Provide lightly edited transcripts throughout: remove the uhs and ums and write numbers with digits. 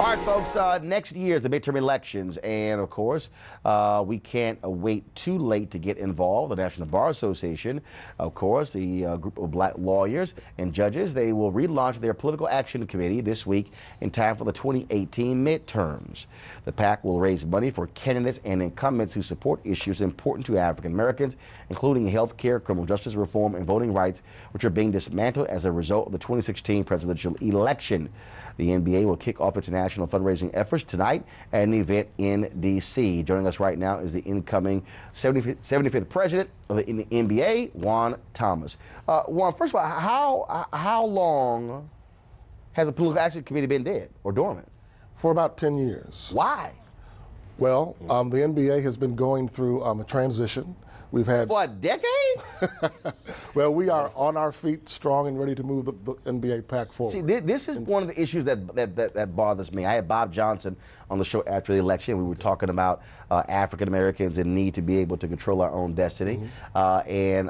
All right, folks, next year is the midterm elections, and of course, we can't wait too late to get involved. The National Bar Association, of course, the group of black lawyers and judges, they will relaunch their political action committee this week in time for the 2018 midterms. The PAC will raise money for candidates and incumbents who support issues important to African Americans, including health care, criminal justice reform, and voting rights, which are being dismantled as a result of the 2016 presidential election. The NBA will kick off its national fundraising efforts tonight at an event in D.C. Joining us right now is the incoming 75th president of the NBA, Juan Thomas. Juan, first of all, how long has the political action committee been dead or dormant? For about 10 years. Why? Well, the NBA has been going through a transition. We've had... For a decade? Well, we are on our feet, strong and ready to move the NBA PAC forward. See, this is one of the issues that bothers me. I had Bob Johnson on the show after the election. We were talking about African Americans and need to be able to control our own destiny. And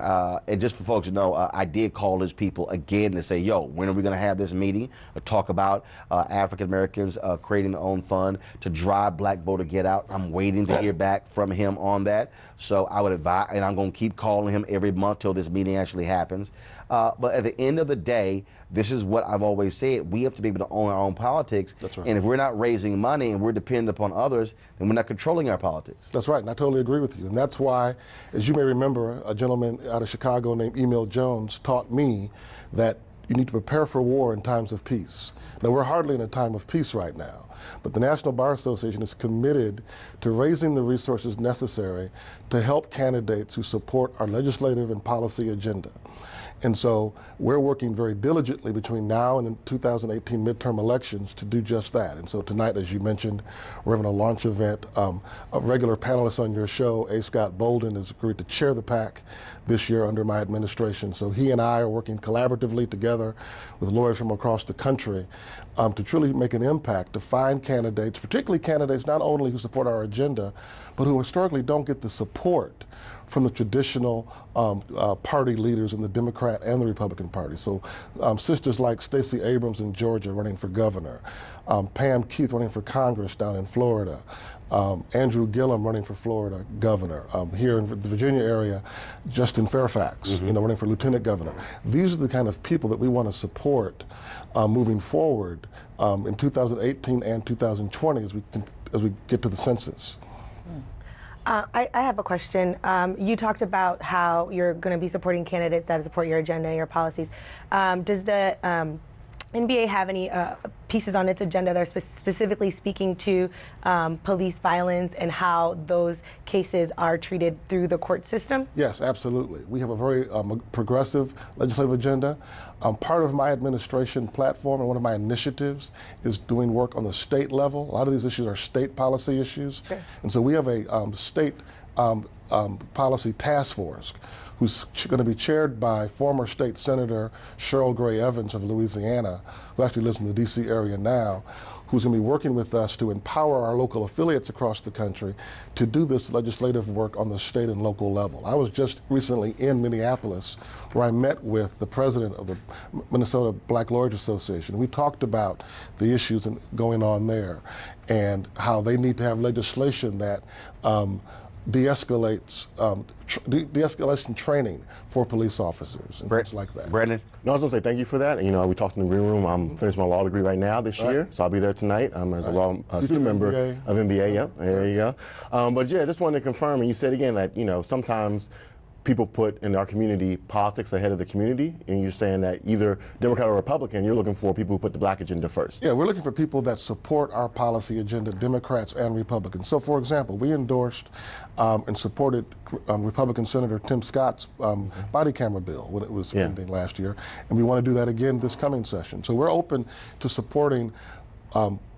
just for folks to know, I did call his people again to say, yo, when are we going to have this meeting to talk about African Americans creating their own fund to drive black voter get out? I'm waiting to hear back from him on that. So I would advise, and I'm going to keep calling him every month till this meeting actually happens. But at the end of the day, this is what I've always said. We have to be able to own our own politics. That's right. And if we're not raising money and we're dependent upon others, then we're not controlling our politics. That's right, and I totally agree with you. And that's why, as you may remember, a gentleman out of Chicago named Emil Jones taught me that you need to prepare for war in times of peace. Now, we're hardly in a time of peace right now, but the National Bar Association is committed to raising the resources necessary to help candidates who support our legislative and policy agenda. And so we're working very diligently between now and the 2018 midterm elections to do just that. And so tonight, as you mentioned, we're having a launch event. A regular panelist on your show, A. Scott Bolden, has agreed to chair the PAC this year under my administration. So he and I are working collaboratively together with lawyers from across the country to truly make an impact, to find candidates, particularly candidates not only who support our agenda, but who historically don't get the support from the traditional party leaders in the Democrat and the Republican Party. So sisters like Stacey Abrams in Georgia running for governor, Pam Keith running for Congress down in Florida, Andrew Gillum running for Florida governor, here in the Virginia area, Justin Fairfax, running for lieutenant governor. These are the kind of people that we want to support moving forward in 2018 and 2020 as we get to the census. I have a question. You talked about how you're going to be supporting candidates that support your agenda and your policies. Does the NBA have any pieces on its agenda that are specifically speaking to police violence and how those cases are treated through the court system? Yes, absolutely. We have a very progressive legislative agenda. Part of my administration platform and one of my initiatives is doing work on the state level. A lot of these issues are state policy issues. Okay. And so we have a state policy task force who's going to be chaired by former state senator Cheryl Gray Evans of Louisiana, who actually lives in the D.C. area now, who's going to be working with us to empower our local affiliates across the country to do this legislative work on the state and local level. I was just recently in Minneapolis where I met with the president of the Minnesota Black Lawyers Association. We talked about the issues going on there and how they need to have legislation that de-escalation training for police officers and things like that. Brandon? No, I was going to say thank you for that. And, we talked in the green room. I'm finishing my law degree right now this year, so I'll be there tonight as a law student member of NBA. Yep, there you go. But yeah, just wanted to confirm, and you said again that, sometimes people put in our community politics ahead of the community, and you're saying that either Democrat or Republican, you're looking for people who put the black agenda first. Yeah, we're looking for people that support our policy agenda, Democrats and Republicans. So, for example, we endorsed and supported Republican Senator Tim Scott's body camera bill when it was ending last year, and we want to do that again this coming session. So we're open to supporting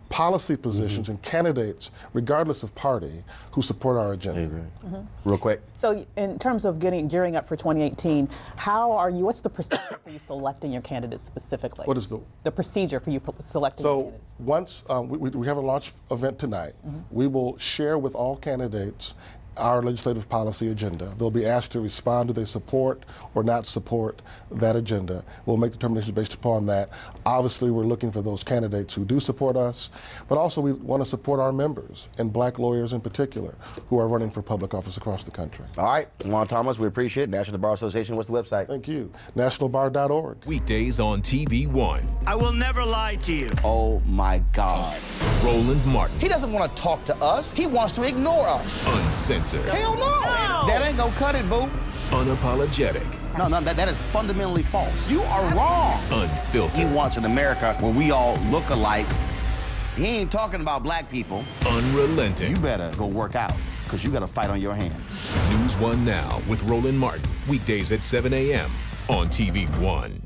policy positions and candidates, regardless of party, who support our agenda. Real quick. So in terms of gearing up for 2018, what's the procedure for you selecting your candidates specifically? What is the procedure for you selecting your candidates? So once we have a launch event tonight, we will share with all candidates our legislative policy agenda. They'll be asked to respond. Do they support or not support that agenda? We'll make determinations based upon that. Obviously, we're looking for those candidates who do support us, but also we want to support our members, and black lawyers in particular, who are running for public office across the country. All right, Juan Thomas, we appreciate it. National Bar Association, what's the website? Thank you. nationalbar.org. Weekdays on TV One. I will never lie to you. Oh my God. Roland Martin. He doesn't want to talk to us. He wants to ignore us. Uncensored. Hell no. That ain't gonna cut it, boo. Unapologetic. No, that is fundamentally false. You are wrong. Unfiltered. He wants an America where we all look alike. He ain't talking about black people. Unrelenting. You better go work out, because you got a fight on your hands. NewsOne Now with Roland Martin. Weekdays at 7 a.m. on TV One.